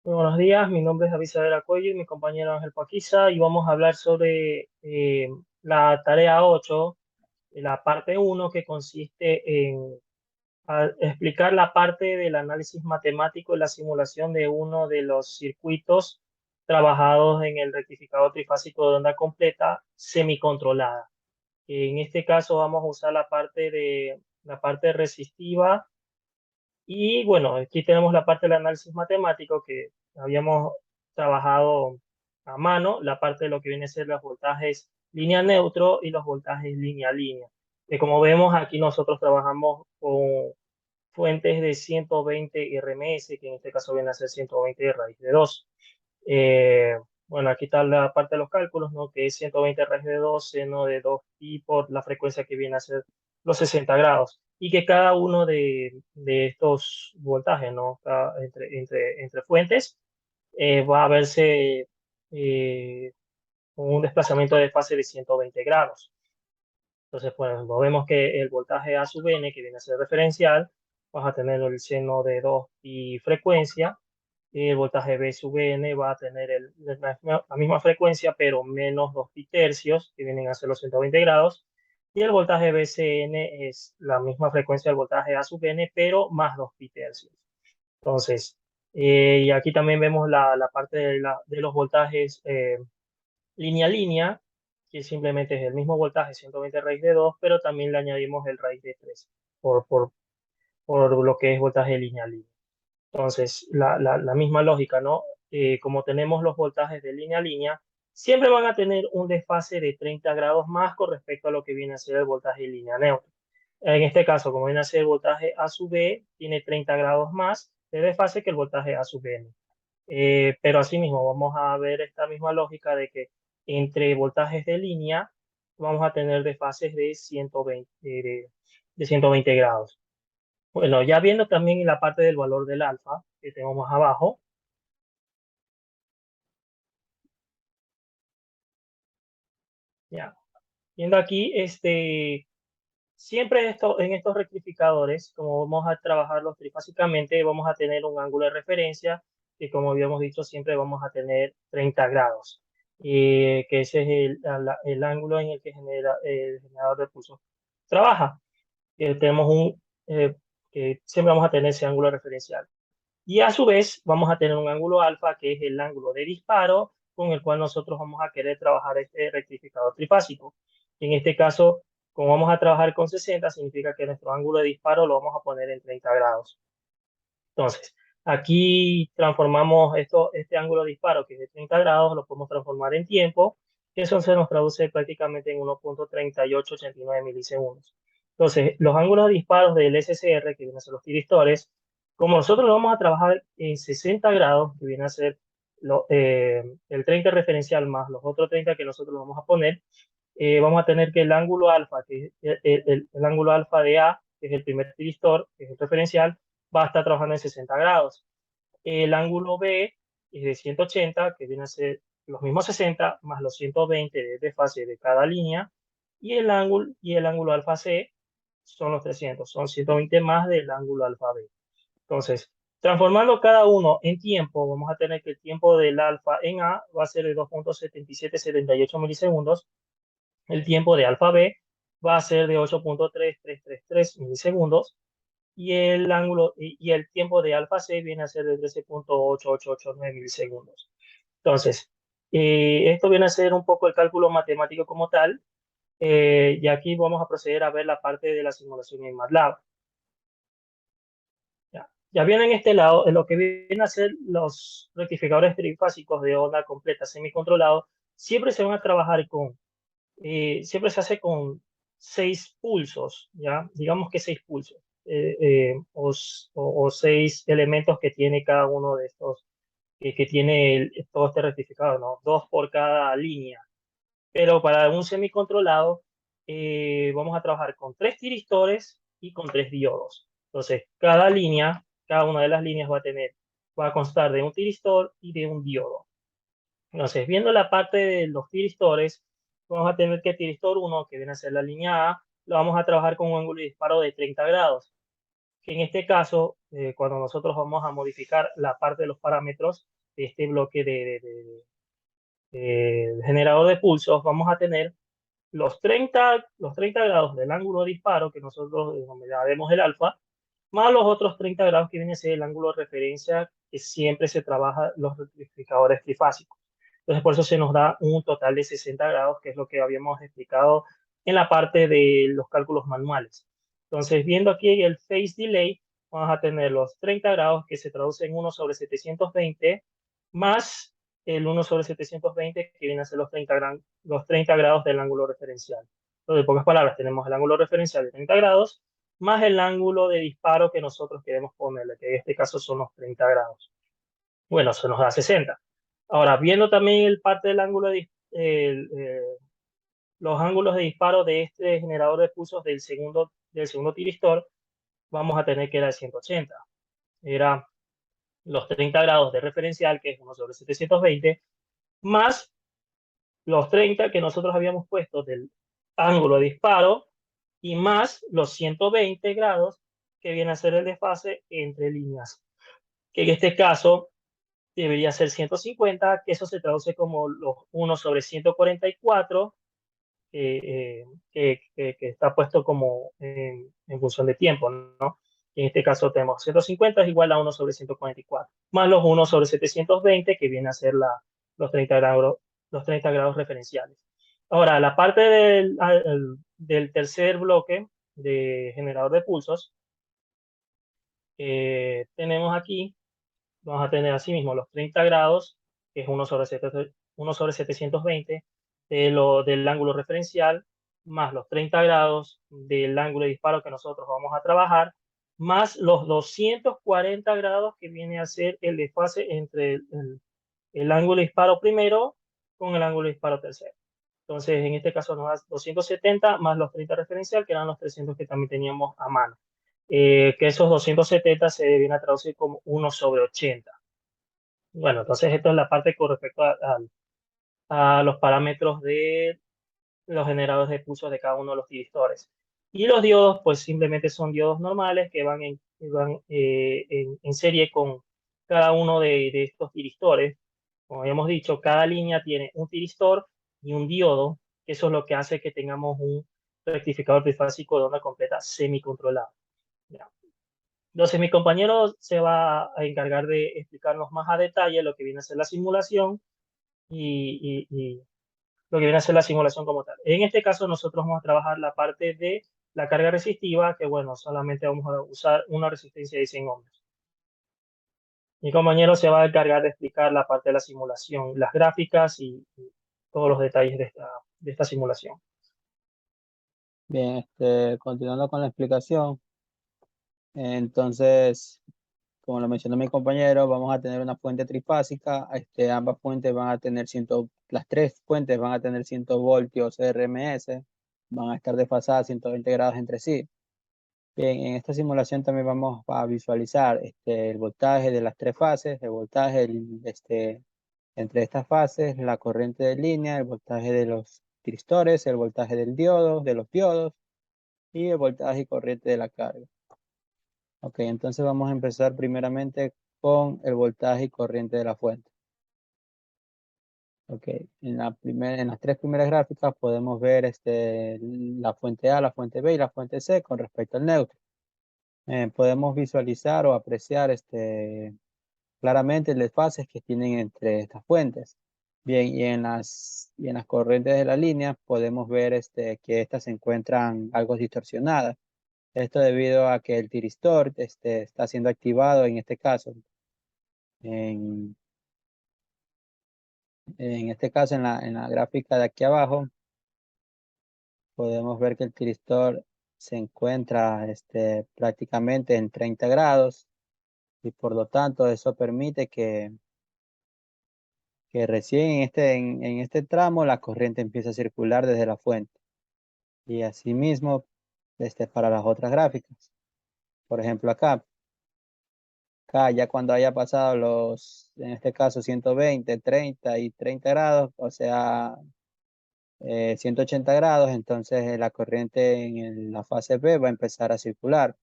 Muy buenos días, mi nombre es David Saavedra Cuello y mi compañero Ángel Paquiza y vamos a hablar sobre la tarea 8, la parte uno, que consiste en explicar la parte del análisis matemático y la simulación de uno de los circuitos trabajados en el rectificador trifásico de onda completa semicontrolada. En este caso vamos a usar la parte resistiva y bueno, aquí tenemos la parte del análisis matemático que habíamos trabajado a mano, la parte de lo que viene a ser los voltajes línea neutro y los voltajes línea línea. Que como vemos aquí nosotros trabajamos con fuentes de 120 RMS, que en este caso viene a ser 120 de raíz de 2. Eh, bueno, aquí está la parte de los cálculos, ¿no? Que es 120 raíz de 2 seno de 2 pi por la frecuencia que viene a ser los 60 grados. Y que cada uno de estos voltajes, ¿no? Entre fuentes, va a verse con un desplazamiento de fase de 120 grados. Entonces, pues, vemos que el voltaje A sub n, que viene a ser referencial, vas a tener el seno de 2 pi frecuencia, y el voltaje B sub n va a tener la misma frecuencia, pero menos 2 pi tercios, que vienen a ser los 120 grados, y el voltaje BCN es la misma frecuencia del voltaje A sub n, pero más 2 pi tercios. Entonces, y aquí también vemos la parte de los voltajes línea a línea, que simplemente es el mismo voltaje, 120 raíz de 2, pero también le añadimos el raíz de 3 por, por, por lo que es voltaje línea a línea. Entonces, la misma lógica, ¿no? Como tenemos los voltajes de línea a línea, siempre van a tener un desfase de 30 grados más con respecto a lo que viene a ser el voltaje de línea neutra. En este caso, como viene a ser el voltaje A sub B, tiene 30 grados más de desfase que el voltaje A sub N. Pero asimismo, vamos a ver esta misma lógica de que entre voltajes de línea vamos a tener desfases de 120, de 120 grados. Bueno, ya viendo también la parte del valor del alfa, que tenemos más abajo, ya, viendo aquí, siempre en estos rectificadores, como vamos a trabajarlos trifásicamente, vamos a tener un ángulo de referencia que, como habíamos dicho, siempre vamos a tener 30 grados, que ese es el ángulo en el que el generador de pulso trabaja. Que tenemos que siempre vamos a tener ese ángulo referencial. Y a su vez vamos a tener un ángulo alfa, que es el ángulo de disparo con el cual nosotros vamos a querer trabajar este rectificador trifásico. En este caso, como vamos a trabajar con 60, significa que nuestro ángulo de disparo lo vamos a poner en 30 grados. Entonces, aquí transformamos este ángulo de disparo, que es de 30 grados, lo podemos transformar en tiempo, que eso se nos traduce prácticamente en 1.3889 milisegundos. Entonces, los ángulos de disparos del SCR, que vienen a ser los tiristores, como nosotros lo vamos a trabajar en 60 grados, que viene a ser el 30 referencial más los otros 30 que nosotros vamos a poner, vamos a tener que el ángulo alfa, que es el ángulo alfa de A, que es el primer tiristor, que es el referencial, va a estar trabajando en 60 grados. El ángulo B es de 180, que viene a ser los mismos 60 más los 120 de fase de cada línea, y el ángulo alfa C son los 300, son 120 más del ángulo alfa B. Entonces, transformando cada uno en tiempo, vamos a tener que el tiempo del alfa en A va a ser de 2.7778 milisegundos, el tiempo de alfa B va a ser de 8.3333 milisegundos, y el tiempo de alfa C viene a ser de 13.8889 milisegundos. Entonces, esto viene a ser un poco el cálculo matemático como tal, y aquí vamos a proceder a ver la parte de la simulación en MATLAB. Ya bien en este lado, en lo que vienen a ser los rectificadores trifásicos de onda completa semicontrolados, siempre se van a trabajar siempre se hace con 6 pulsos, ¿ya? Digamos que 6 pulsos, o 6 elementos que tiene cada uno de estos, que tiene todo este rectificador, ¿no? Dos por cada línea. Pero para un semicontrolado, vamos a trabajar con 3 tiristores y con 3 diodos. Entonces, cada una de las líneas va a constar de un tiristor y de un diodo. Entonces, viendo la parte de los tiristores, vamos a tener que el tiristor 1, que viene a ser la línea A, lo vamos a trabajar con un ángulo de disparo de 30 grados. que en este caso, cuando nosotros vamos a modificar la parte de los parámetros de este bloque del generador de pulsos, vamos a tener los 30 grados del ángulo de disparo, que nosotros denominaremos el alfa, más los otros 30 grados que viene a ser el ángulo de referencia que siempre se trabaja los rectificadores trifásicos. Entonces, por eso se nos da un total de 60 grados, que es lo que habíamos explicado en la parte de los cálculos manuales. Entonces, viendo aquí el phase delay, vamos a tener los 30 grados que se traduce en 1/720 más el 1/720 que viene a ser los 30 grados del ángulo referencial. Entonces, en pocas palabras, tenemos el ángulo referencial de 30 grados más el ángulo de disparo que nosotros queremos ponerle, que en este caso son los 30 grados. Bueno, se nos da 60. Ahora, viendo también el parte del ángulo los ángulos de disparo de este generador de pulsos del segundo tiristor, vamos a tener que dar 180. Era los 30 grados de referencial, que es 1/720, más los 30 que nosotros habíamos puesto del ángulo de disparo y más los 120 grados que viene a ser el desfase entre líneas, que en este caso debería ser 150, que eso se traduce como los 1/144, que está puesto como en función de tiempo, ¿no? En este caso tenemos 150 es igual a 1/144, más los 1/720, que viene a ser los 30 grados, los 30 grados referenciales. Ahora, la parte del tercer bloque de generador de pulsos, tenemos aquí, vamos a tener así mismo los 30 grados, que es 1/720 del ángulo referencial, más los 30 grados del ángulo de disparo que nosotros vamos a trabajar, más los 240 grados que viene a ser el desfase entre el ángulo de disparo primero con el ángulo de disparo tercero. Entonces, en este caso nos da 270 más los 30 referencial, que eran los 300 que también teníamos a mano. Que esos 270 se vienen a traducir como 1/80. Bueno, entonces esto es la parte con respecto a los parámetros de los generadores de pulsos de cada uno de los diristores. Y los diodos, pues simplemente son diodos normales que van en serie con cada uno de estos diristores. Como habíamos dicho, cada línea tiene un tiristor y un diodo, que eso es lo que hace que tengamos un rectificador trifásico de onda completa semicontrolado. Ya. Entonces, mi compañero se va a encargar de explicarnos más a detalle lo que viene a ser la simulación y lo que viene a ser la simulación como tal. En este caso, nosotros vamos a trabajar la parte de la carga resistiva, que bueno, solamente vamos a usar una resistencia de 100 ohms. Mi compañero se va a encargar de explicar la parte de la simulación, las gráficas y todos los detalles de esta simulación. Bien, continuando con la explicación, entonces, como lo mencionó mi compañero, vamos a tener una fuente trifásica. Ambas fuentes van a tener las tres fuentes van a tener 100 voltios RMS, van a estar desfasadas 120 grados entre sí. Bien, en esta simulación también vamos a visualizar el voltaje de las tres fases, el voltaje entre estas fases, la corriente de línea, el voltaje de los tristores, el voltaje del diodo, de los diodos y el voltaje y corriente de la carga. Ok, entonces vamos a empezar primeramente con el voltaje y corriente de la fuente. Ok, en las tres primeras gráficas podemos ver la fuente A, la fuente B y la fuente C con respecto al neutro. Podemos visualizar o apreciar claramente el desfase que tienen entre estas fuentes. Bien, y en las corrientes de la línea podemos ver que estas se encuentran algo distorsionadas. Esto debido a que el tiristor está siendo activado en este caso. En, en este caso, en la gráfica de aquí abajo, podemos ver que el tiristor se encuentra prácticamente en 30 grados y por lo tanto eso permite que recién en este tramo la corriente empieza a circular desde la fuente. Y asimismo, para las otras gráficas. Por ejemplo, acá ya cuando haya pasado en este caso 120, 30 y 30 grados, o sea, 180 grados, entonces la corriente en la fase B va a empezar a circular.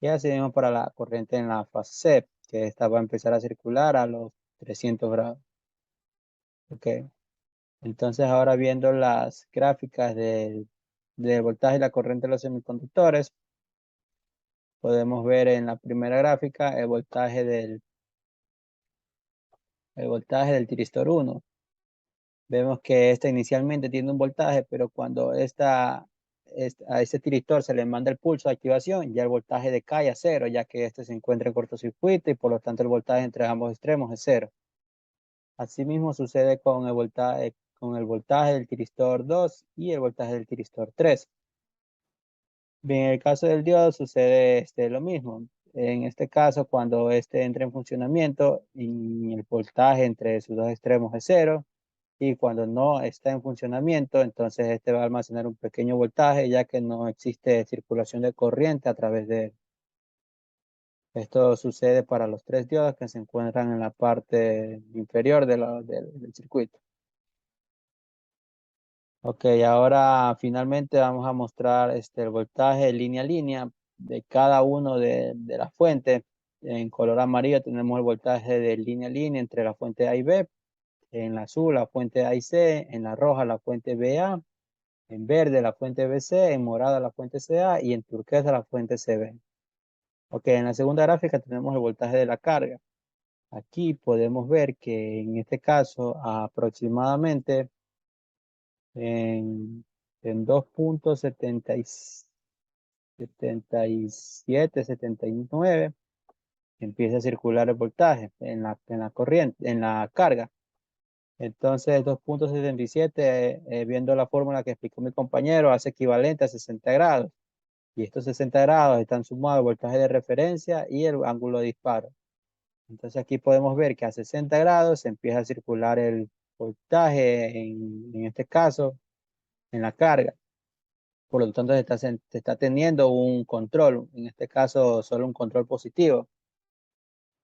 Y así mismo para la corriente en la fase C, que esta va a empezar a circular a los 300 grados. Ok. Entonces ahora viendo las gráficas del voltaje y la corriente de los semiconductores, podemos ver en la primera gráfica el voltaje del tiristor 1. Vemos que esta inicialmente tiene un voltaje, pero cuando a este tiristor se le manda el pulso de activación, ya el voltaje decae a cero, ya que este se encuentra en cortocircuito y por lo tanto el voltaje entre ambos extremos es cero. Asimismo sucede con el voltaje del tiristor 2 y el voltaje del tiristor 3. Bien, en el caso del diodo sucede lo mismo. En este caso, cuando este entra en funcionamiento y el voltaje entre sus dos extremos es cero, y cuando no está en funcionamiento, entonces este va a almacenar un pequeño voltaje, ya que no existe circulación de corriente a través de él. Esto sucede para los tres diodos que se encuentran en la parte inferior del circuito. Ok, ahora finalmente vamos a mostrar el voltaje línea a línea de cada uno de las fuentes. En color amarillo tenemos el voltaje de línea a línea entre la fuente A y B. En la azul la fuente A y C. En la roja la fuente BA. En verde la fuente BC. En morada la fuente CA. Y en turquesa la fuente CB. Ok, en la segunda gráfica tenemos el voltaje de la carga. Aquí podemos ver que en este caso aproximadamente en, en 2.77, 79, empieza a circular el voltaje en la corriente, en la carga. Entonces 2.77, viendo la fórmula que explicó mi compañero, hace equivalente a 60 grados. Y estos 60 grados están sumados al voltaje de referencia y el ángulo de disparo. Entonces aquí podemos ver que a 60 grados empieza a circular el voltaje, en este caso, en la carga. Por lo tanto, se está teniendo un control, en este caso solo un control positivo.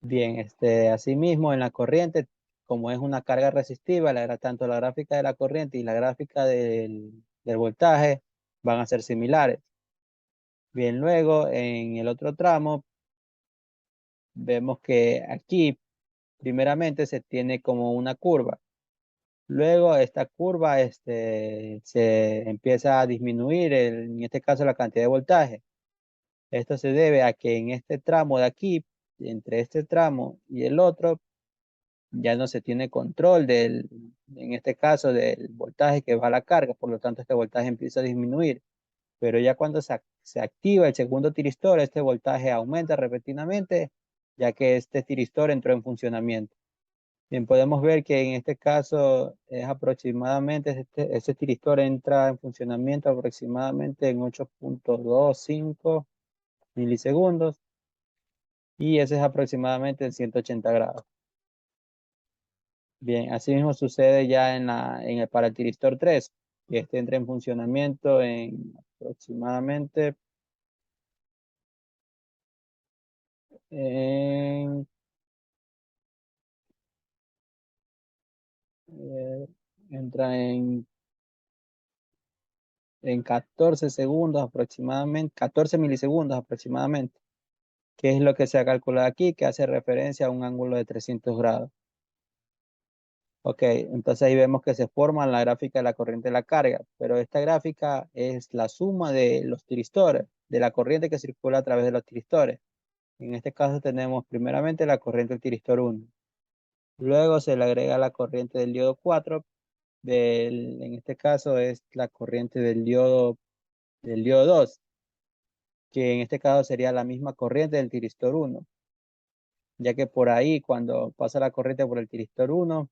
Bien, asimismo en la corriente, como es una carga resistiva, tanto la gráfica de la corriente y la gráfica del voltaje van a ser similares. Bien, luego en el otro tramo, vemos que aquí primeramente se tiene como una curva. Luego esta curva se empieza a disminuir, en este caso la cantidad de voltaje. Esto se debe a que en este tramo de aquí, entre este tramo y el otro, ya no se tiene control en este caso, del voltaje que va a la carga. Por lo tanto, este voltaje empieza a disminuir. Pero ya cuando se activa el segundo tiristor, este voltaje aumenta repentinamente, ya que este tiristor entró en funcionamiento. Bien, podemos ver que en este caso es aproximadamente, este tiristor entra en funcionamiento aproximadamente en 8.25 milisegundos y ese es aproximadamente en 180 grados. Bien, así mismo sucede ya para el tiristor 3, que este entra en funcionamiento en aproximadamente en, entra en 14 segundos aproximadamente, 14 milisegundos aproximadamente, que es lo que se ha calculado aquí, que hace referencia a un ángulo de 300 grados. Ok, entonces ahí vemos que se forma la gráfica de la corriente de la carga, pero esta gráfica es la suma de los tiristores, de la corriente que circula a través de los tiristores. En este caso tenemos primeramente la corriente del tiristor 1. Luego se le agrega la corriente del diodo 4. En este caso es la corriente del diodo 2, que en este caso sería la misma corriente del tiristor 1, ya que por ahí cuando pasa la corriente por el tiristor 1,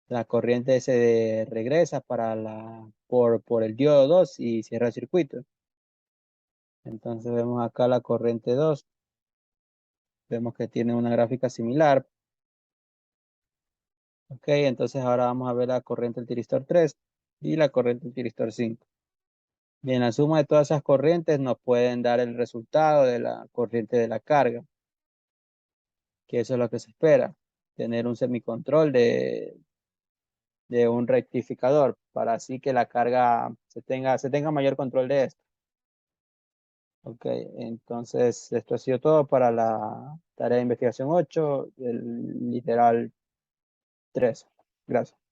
la corriente se regresa por el diodo 2 y cierra el circuito. Entonces vemos acá la corriente 2. Vemos que tiene una gráfica similar. Ok, entonces ahora vamos a ver la corriente del tiristor 3 y la corriente del tiristor 5. Bien, la suma de todas esas corrientes nos pueden dar el resultado de la corriente de la carga, que eso es lo que se espera, tener un semicontrol de un rectificador para así que la carga se tenga mayor control de esto. Ok, entonces esto ha sido todo para la tarea de investigación 8, el literal 3. Gracias.